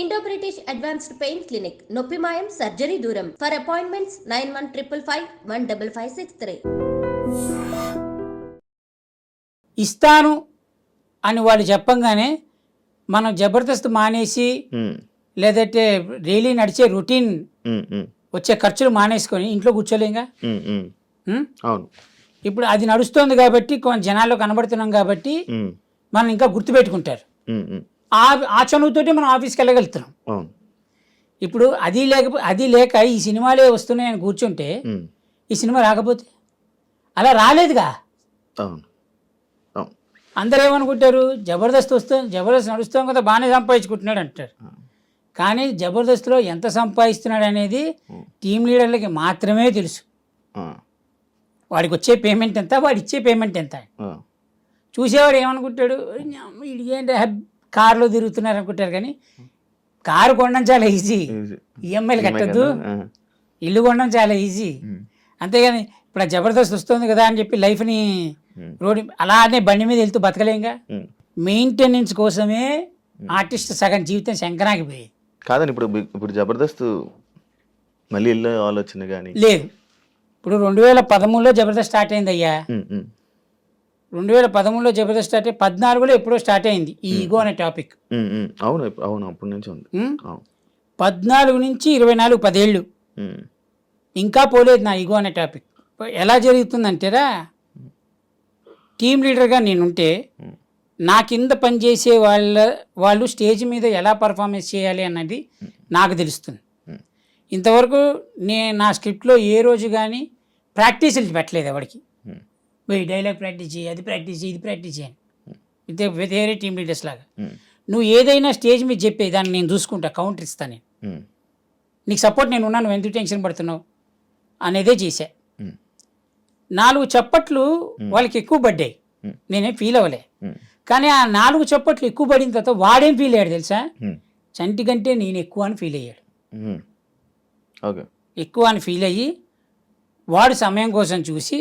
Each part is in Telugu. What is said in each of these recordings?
Indo British advanced pain clinic నొప్పి మాయం సర్జరీ దూరం ఫర్ అపాయింట్మెంట్స్ 9155515563. ఇస్తాను అని వాళ్ళు చెప్పంగానే మనం జబర్దస్త్ మానేసి లేదంటే డైలీ నడిచే రొటీన్ వచ్చే ఖర్చులు మానేసుకొని ఇంట్లో కూర్చోలేంగా. అవును, ఇప్పుడు అది నడుస్తోంది కాబట్టి కొంచెం జనాల్లో కనబడుతున్నాం కాబట్టి మనం ఇంకా గుర్తుపెట్టుకుంటారు. ఆ చనువుతోటి మనం ఆఫీస్కి వెళ్ళగలుగుతున్నాం. అవును. ఇప్పుడు అది లేక ఈ సినిమాలే వస్తున్నాయని కూర్చుంటే ఈ సినిమా రాకపోతే అలా రాలేదుగా. అవును. అవును. అందరూ ఏమనుకుంటారు, జబర్దస్త్ నడుస్తాం కదా బాగానే సంపాదించుకుంటున్నాడు అంటారు. కానీ జబర్దస్త్లో ఎంత సంపాదిస్తున్నాడు అనేది టీం లీడర్లకి మాత్రమే తెలుసు. వాడికి వచ్చే పేమెంట్ ఎంత, వాడు ఇచ్చే పేమెంట్ ఎంత. చూసేవాడు ఏమనుకుంటాడు, ఏంటి కారులో తిరుగుతున్నారు అనుకుంటారు. కానీ కారు కొనడం చాలా ఈజీ, ఈఎంఐలు కట్టద్దు. ఇల్లు కొనడం చాలా ఈజీ. అంతేగాని ఇప్పుడు ఆ జబర్దస్త్ వస్తుంది కదా అని చెప్పి లైఫ్ని రోడ్డు అలానే బండి మీద వెళ్తూ బతకలేంగా. మెయింటెనెన్స్ కోసమే ఆర్టిస్ట్ సగం జీవితం శంకరాగిపోయేది. కాదండి, ఇప్పుడు జబర్దస్త్ మళ్ళీ వెళ్ళే ఆలోచన కానీ లేదు. ఇప్పుడు 2013లో జబర్దస్త్ స్టార్ట్ అయింది అయ్యా. 2013లో జబర్దస్త్ స్టార్ట్ అయ్యి 14లో ఎప్పుడో స్టార్ట్ అయింది ఈ ఈగో అనే టాపిక్. అవును, అవును, అప్పటి నుంచి ఉంది. 14 నుంచి 24 10 ఏళ్ళు ఇంకా పోలేదు నా ఈగో అనే టాపిక్. ఎలా జరుగుతుందంటేరా, టీం లీడర్గా నేనుంటే నా కింద పనిచేసే వాళ్ళు స్టేజ్ మీద ఎలా పర్ఫార్మెన్స్ చేయాలి అన్నది నాకు తెలుస్తుంది. ఇంతవరకు నా స్క్రిప్ట్లో ఏ రోజు కానీ ప్రాక్టీసులు పెట్టలేదు ఎవరికి. పోయి డైలాగ్ ప్రాక్టీస్ చేయి, అది ప్రాక్టీస్ చేయి, ఇది ప్రాక్టీస్ చేయని ఇదే వేరే టీం లీడర్స్ లాగా. నువ్వు ఏదైనా స్టేజ్ మీద చెప్పే దాన్ని నేను చూసుకుంటా, కౌంటర్ ఇస్తాను నేను, నీకు సపోర్ట్ నేను ఉన్నాను, నువ్వు ఎందుకు టెన్షన్ పడుతున్నావు అనేదే చేశా. 4 చప్పట్లు వాళ్ళకి ఎక్కువ పడ్డాయి, నేనేం ఫీల్ అవ్వలే. కానీ ఆ 4 చప్పట్లు ఎక్కువ పడిన తర్వాత వాడేం ఫీల్ అయ్యాడు తెలుసా, చంటి కంటే నేను ఎక్కువ అని ఫీల్ అయ్యాడు. ఎక్కువ అని ఫీల్ అయ్యి వాడు సమయం కోసం చూసి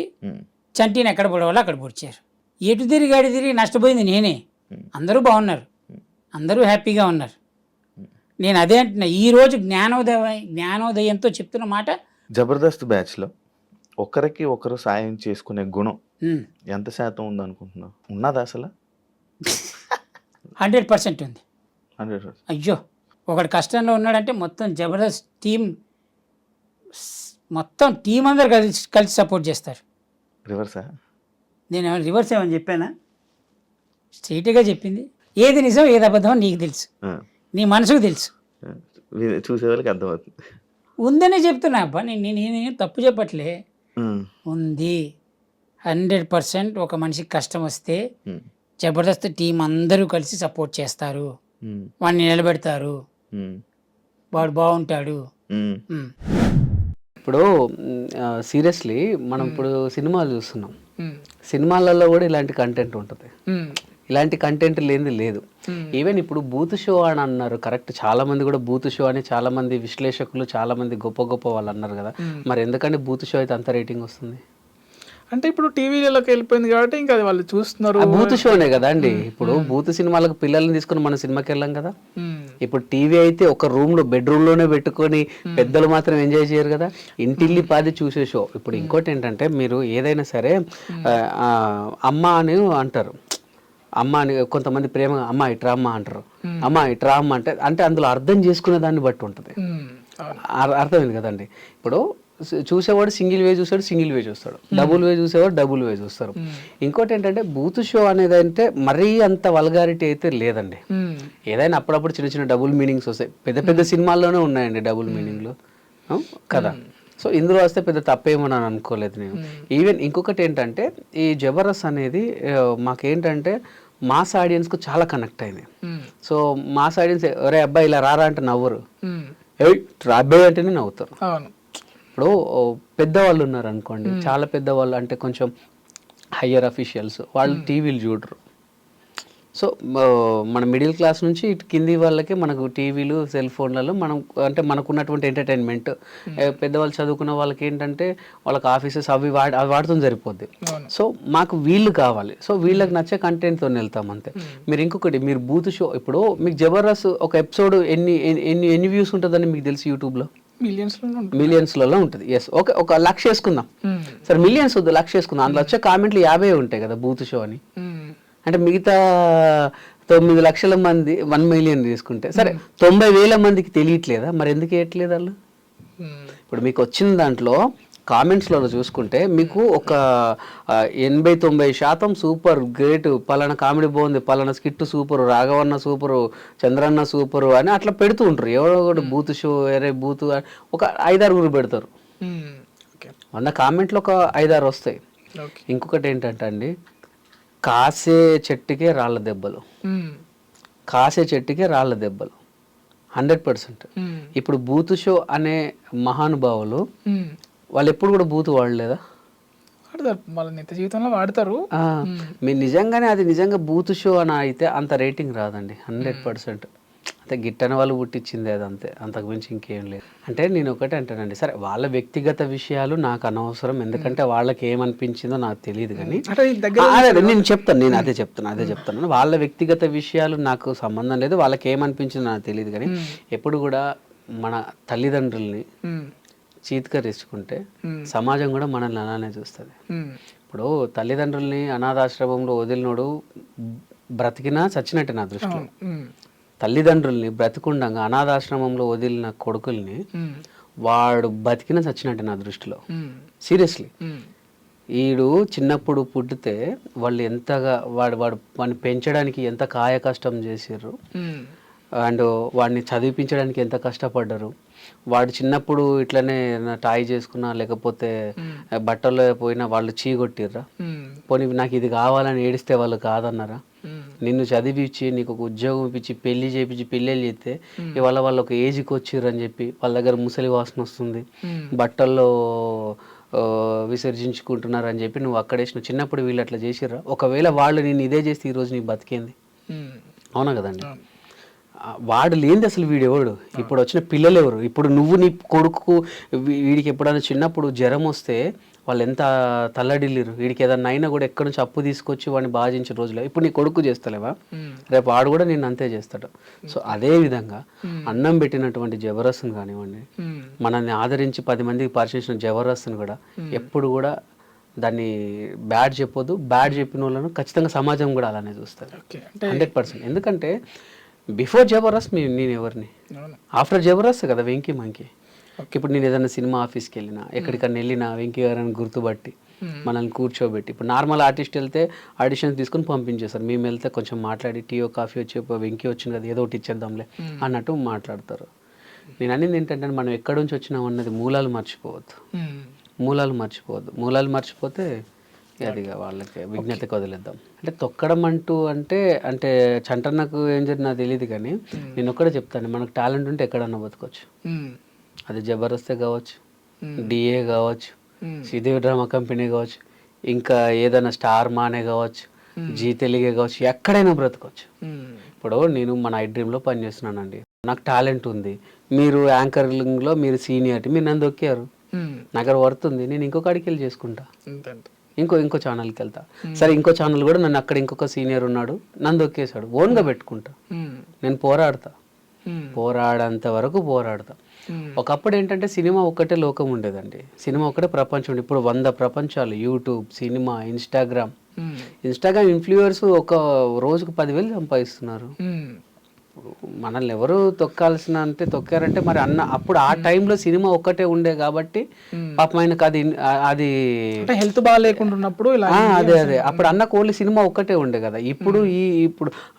చంటిని ఎక్కడ పడవాలో అక్కడ పొడిచారు. ఎటు తిరిగి నష్టపోయింది నేనే. అందరూ బాగున్నారు, అందరూ హ్యాపీగా ఉన్నారు. నేను అదే అంటున్నా, ఈరోజు జ్ఞానోదయంతో చెప్తున్న మాట, జబర్దస్త్ బ్యాచ్లో ఒకరికి ఒకరు సాయం చేసుకునే గుణం ఎంత శాతం ఉందనుకుంటున్నావు? ఉన్నదా అసలు? 100% ఉంది. 100%. అయ్యో, ఒకటి కష్టంలో ఉన్నాడంటే మొత్తం జబర్దస్త్ మొత్తం టీం అందరు కలిసి సపోర్ట్ చేస్తారు. రివర్సా? నేను రివర్స్ ఏమని చెప్పానా? స్ట్రైట్గా చెప్పింది. ఏది నిజం ఏది అబద్ధం నీకు తెలుసు, నీ మనసుకు తెలుసు, చూసేవాళ్ళకి అర్థమవుతుంది. ఉందనే చెప్తున్నా అబ్బా, నేను తప్పు చెప్పట్లే. ఉంది 100%. ఒక మనిషికి కష్టం వస్తే జబర్దస్త్ టీం అందరూ కలిసి సపోర్ట్ చేస్తారు, వాడిని నిలబెడతారు, వాడు బాగుంటాడు. ఇప్పుడు సీరియస్లీ మనం ఇప్పుడు సినిమాలు చూస్తున్నాం, సినిమాలలో కూడా ఇలాంటి కంటెంట్ ఉంటుంది. ఇలాంటి కంటెంట్ లేనిది లేదు. ఈవెన్ ఇప్పుడు బూత్ షో అని అన్నారు, కరెక్ట్. చాలా మంది కూడా బూత్ షో అని చాలా మంది విశ్లేషకులు, చాలా మంది గొప్ప గొప్ప వాళ్ళు అన్నారు కదా. మరి ఎందుకంటే బూత్ షో అయితే అంత రేటింగ్ వస్తుంది? అంటే ఇప్పుడు టీవీలోకి వెళ్ళిపోయింది కాబట్టి ఇంకా అది వాళ్ళు చూస్తున్నారు. బూత్ షోనే కదా అండి. ఇప్పుడు బూత్ సినిమాలకు పిల్లల్ని తీసుకుని మన సినిమాకి వెళ్ళాం కదా. ఇప్పుడు టీవీ అయితే ఒక రూమ్ లో బెడ్రూమ్ లోనే పెట్టుకొని పెద్దలు మాత్రం ఎంజాయ్ చేయరు కదా, ఇంటిల్లి పాది చూసే షో. ఇప్పుడు ఇంకోటి ఏంటంటే, మీరు ఏదైనా సరే అమ్మ అని అంటారు, అమ్మ అని కొంతమంది ప్రేమగా అమ్మ ఇట్రా అమ్మ అంటారు, అమ్మ ఇట్రా అమ్మ అంటే అందులో అర్థం చేసుకునే దాన్ని బట్టి ఉంటుంది. అర్థమైంది కదండి. ఇప్పుడు చూసేవాడు సింగిల్ వే చూస్తాడు, సింగిల్ వే చూస్తాడు, డబుల్ వే చూసేవాడు డబుల్ వే చూస్తారు. ఇంకోటి ఏంటంటే, బూత్ షో అనేది అంటే మరీ అంత వల్గారిటీ అయితే లేదండి. ఏదైనా అప్పుడప్పుడు చిన్న చిన్న డబుల్ మీనింగ్స్ వస్తాయి. పెద్ద పెద్ద సినిమాల్లోనే ఉన్నాయండి డబుల్ మీనింగ్లు కదా. సో ఇందులో వస్తే పెద్ద తప్పేమో అని అనుకోలేదు నేను. ఈవెన్ ఇంకొకటి ఏంటంటే, ఈ జబర్దస్త్ అనేది మాకేంటంటే మాస్ ఆడియన్స్కు చాలా కనెక్ట్ అయింది. సో మాస్ ఆడియన్స్ ఒరే అబ్బాయి ఇలా రారా అంటే నవ్వరు, అబ్బాయి అంటేనే నవ్వుతారు. ఇప్పుడు పెద్దవాళ్ళు ఉన్నారు అనుకోండి, చాలా పెద్దవాళ్ళు అంటే కొంచెం హయ్యర్ అఫీషియల్స్, వాళ్ళు టీవీలు చూడరు. సో మన మిడిల్ క్లాస్ నుంచి ఇటు కింది వాళ్ళకి మనకు టీవీలు సెల్ ఫోన్లలో మనం అంటే మనకు ఉన్నటువంటి ఎంటర్టైన్మెంట్, పెద్దవాళ్ళు చదువుకున్న వాళ్ళకి ఏంటంటే వాళ్ళకి ఆఫీసెస్ అవి వాడుతుంది సరిపోద్ది. సో మాకు వీళ్ళు కావాలి, సో వీళ్ళకి నచ్చే కంటెంట్తో వెళ్తాం అంతే. మీరు ఇంకొకటి, మీరు బూత్ షో ఇప్పుడు మీకు జబర్దస్త్ ఒక ఎపిసోడ్ ఎన్ని వ్యూస్ ఉంటుందని మీకు తెలుసు యూట్యూబ్లో? మిలియన్స్లలో ఉంటుంది. ఎస్, ఓకే, ఒక 1,00,000 వేసుకుందాం సరే, మిలియన్స్ వద్దు, 1,00,000 వేసుకుందాం. అందులో వచ్చే కామెంట్లు 50 ఉంటాయి కదా బూత్ షో అని. అంటే మిగతా 9 లక్షల మంది 1 మిలియన్ తీసుకుంటే సరే 90,000 మందికి తెలియట్లేదా? మరి ఎందుకు వేయట్లేదు వాళ్ళు? ఇప్పుడు మీకు వచ్చిన దాంట్లో కామెంట్స్లో చూసుకుంటే మీకు ఒక 80-90% సూపర్ గ్రేట్, పలానా కామెడీ బాగుంది, పలానా స్కిట్ సూపరు, రాఘవన్న సూపరు, చంద్రన్న సూపరు అని అట్లా పెడుతూ ఉంటారు. ఎవరో ఒకటి బూత్ షో, ఎరే బూత్, ఒక 5-6 పెడతారు. 100 కామెంట్లు ఒక 5-6 వస్తాయి. ఇంకొకటి ఏంటంటే అండి, కాసే చెట్టుకే రాళ్ళ దెబ్బలు, కాసే చెట్టుకే రాళ్ళ దెబ్బలు 100%. ఇప్పుడు బూత్ షో అనే మహానుభావులు వాళ్ళు ఎప్పుడు కూడా బూత్ వాడలేదా? వాడతారు, వాళ్ళ నిత్య జీవితంలో వాడతారు. మీరు నిజంగానే అది నిజంగా బూత్ షో అని అయితే అంత రేటింగ్ రాదండి 100%. అంటే గిట్టని వాళ్ళు పుట్టించింది అది అంతే, అంతకు మించి ఇంకేం లేదు. అంటే నేను ఒకటే అంటానండి, సరే వాళ్ళ వ్యక్తిగత విషయాలు నాకు అనవసరం, ఎందుకంటే వాళ్ళకి ఏమనిపించిందో నాకు తెలియదు. కానీ నేను చెప్తాను, నేను అదే చెప్తున్నాను, వాళ్ళ వ్యక్తిగత విషయాలు నాకు సంబంధం లేదు, వాళ్ళకి ఏమనిపించిందో నాకు తెలియదు. కానీ ఎప్పుడు కూడా మన తల్లిదండ్రుల్ని చీత్కరించుకుంటే సమాజం కూడా మనల్ని అలానే చూస్తుంది. ఇప్పుడు తల్లిదండ్రుల్ని అనాథాశ్రమంలో వదిలినోడు బ్రతికినా చచ్చినట్టే నా దృష్టిలో. తల్లిదండ్రుల్ని బ్రతికుండగా అనాథాశ్రమంలో వదిలిన కొడుకుల్ని వాడు బతికినా చచ్చినట్టే నా దృష్టిలో. సీరియస్లీ, వీడు చిన్నప్పుడు పుట్టితే వాళ్ళు ఎంతగా వాడిని పెంచడానికి ఎంత కాయ కష్టం చేసారు, అండ్ వాడిని చదివించడానికి ఎంత కష్టపడ్డారు. వాడు చిన్నప్పుడు ఇట్లనే టాయ్ చేసుకున్నా లేకపోతే బట్టల్లో పోయినా వాళ్ళు చీగొట్టిర్రా? పోనీ నాకు ఇది కావాలని ఏడిస్తే వాళ్ళు కాదన్నారా? నిన్ను చదివించి నీకు ఒక ఉద్యోగం ఇప్పించి పెళ్లి చేయించి పెళ్ళిళ్ళు చేస్తే ఇవాళ వాళ్ళు ఒక ఏజ్కి వచ్చిర్రు అని చెప్పి వాళ్ళ దగ్గర ముసలి వాసన వస్తుంది, బట్టల్లో విసర్జించుకుంటున్నారు అని చెప్పి నువ్వు అక్కడేసిన చిన్నప్పుడు వీళ్ళు అట్లా చేసిర్రా? ఒకవేళ వాళ్ళు నేను ఇదే చేస్తే ఈరోజు నీ బతికేంది? అవునా కదండి? వాడు లేనిది అసలు వీడెవడు? ఇప్పుడు వచ్చిన పిల్లలు ఎవరు? ఇప్పుడు నువ్వు నీ కొడుకు వీడికి ఎప్పుడైనా చిన్నప్పుడు జ్వరం వస్తే వాళ్ళు ఎంత తల్లడిల్లిరు, వీడికి ఏదన్నా అయినా కూడా ఎక్కడి నుంచి అప్పు తీసుకొచ్చి వాడిని బాధించిన రోజులు. ఇప్పుడు నీ కొడుకు చేస్తలేవా? రేపు వాడు కూడా నేను అంతే చేస్తాడు. సో అదే విధంగా అన్నం పెట్టినటువంటి జబర్దస్త్ని కానివ్వండి, మనల్ని ఆదరించి 10 మందికి పరిచయించిన జబర్దస్త్ని కూడా ఎప్పుడు కూడా దాన్ని బ్యాడ్ చెప్పొద్దు. బ్యాడ్ చెప్పిన వాళ్ళను ఖచ్చితంగా సమాజం కూడా అలానే చూస్తుంది 100%. ఎందుకంటే బిఫోర్ జబర్దస్త్ నేను ఎవరిని, ఆఫ్టర్ జబర్దస్త్ కదా వెంకీ మంకీ. ఇప్పుడు నేను ఏదైనా సినిమా ఆఫీస్కి వెళ్ళినా, ఎక్కడికన్నా వెళ్ళినా వెంకీ గారిని గుర్తుపట్టి మనల్ని కూర్చోబెట్టి, ఇప్పుడు నార్మల్ ఆర్టిస్ట్ వెళ్తే ఆడిషన్స్ తీసుకుని పంపించేస్తారు, మేము వెళ్తే కొంచెం మాట్లాడి టీయో కాఫీ వచ్చి వెంకీ వచ్చింది కదా ఏదో ఒకటి ఇచ్చేద్దాంలే అన్నట్టు మాట్లాడతారు. నేను అనేది ఏంటంటే మనం ఎక్కడి నుంచి వచ్చినాం అన్నది మూలాలు మర్చిపోవద్దు. మూలాలు మర్చిపోతే అది వాళ్ళకి విజ్ఞతకు వదిలేద్దాం. అంటే తొక్కడం అంటే చంటన్నకు ఏం జరిగినా తెలియదు, కానీ నేను ఒక్కడే చెప్తాను, మనకు టాలెంట్ ఉంటే ఎక్కడన్నా బతకొచ్చు. అది జబర్దస్తే కావచ్చు, డిఏ కావచ్చు, శ్రీదేవి డ్రామా కంపెనీ కావచ్చు, ఇంకా ఏదైనా స్టార్ మానే కావచ్చు, జీ తెలుగే కావచ్చు, ఎక్కడైనా బ్రతకొచ్చు. ఇప్పుడు నేను మన ఐ డ్రీమ్లో పనిచేస్తున్నానండి, నాకు టాలెంట్ ఉంది, మీరు యాంకరింగ్లో మీరు సీనియారిటీ, మీరు నన్ను దొక్కారు, నాకు వర్త్ ఉంది, నేను ఇంకొకడికి వెళ్ళి చేసుకుంటా, ఇంకో ఛానల్కి వెళ్తా. సరే ఇంకో ఛానల్ కూడా నన్ను అక్కడ ఇంకొక సీనియర్ ఉన్నాడు నన్ను దొక్కేశాడు, ఓన్గా పెట్టుకుంటా, నేను పోరాడేంత వరకు పోరాడతా. ఒకప్పుడు ఏంటంటే సినిమా ఒక్కటే లోకం ఉండేదండి, సినిమా ఒకటే ప్రపంచం ఉండే. ఇప్పుడు 100 ప్రపంచాలు, యూట్యూబ్, సినిమా, ఇన్స్టాగ్రామ్ ఇన్ఫ్లుయర్స్ ఒక రోజుకు 10,000 సంపాదిస్తున్నారు. మనల్ని ఎవరు తొక్కారంటే మరి అప్పుడు ఆ టైంలో సినిమా ఒక్కటే ఉండే కాబట్టి పాపం ఆయనకు అది హెల్త్ బాగా లేకుంటున్నప్పుడు అదే అప్పుడు అన్న ఓన్లీ సినిమా ఒక్కటే ఉండే కదా. ఇప్పుడు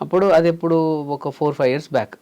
అప్పుడు అది ఎప్పుడు ఒక 4-5 years బ్యాక్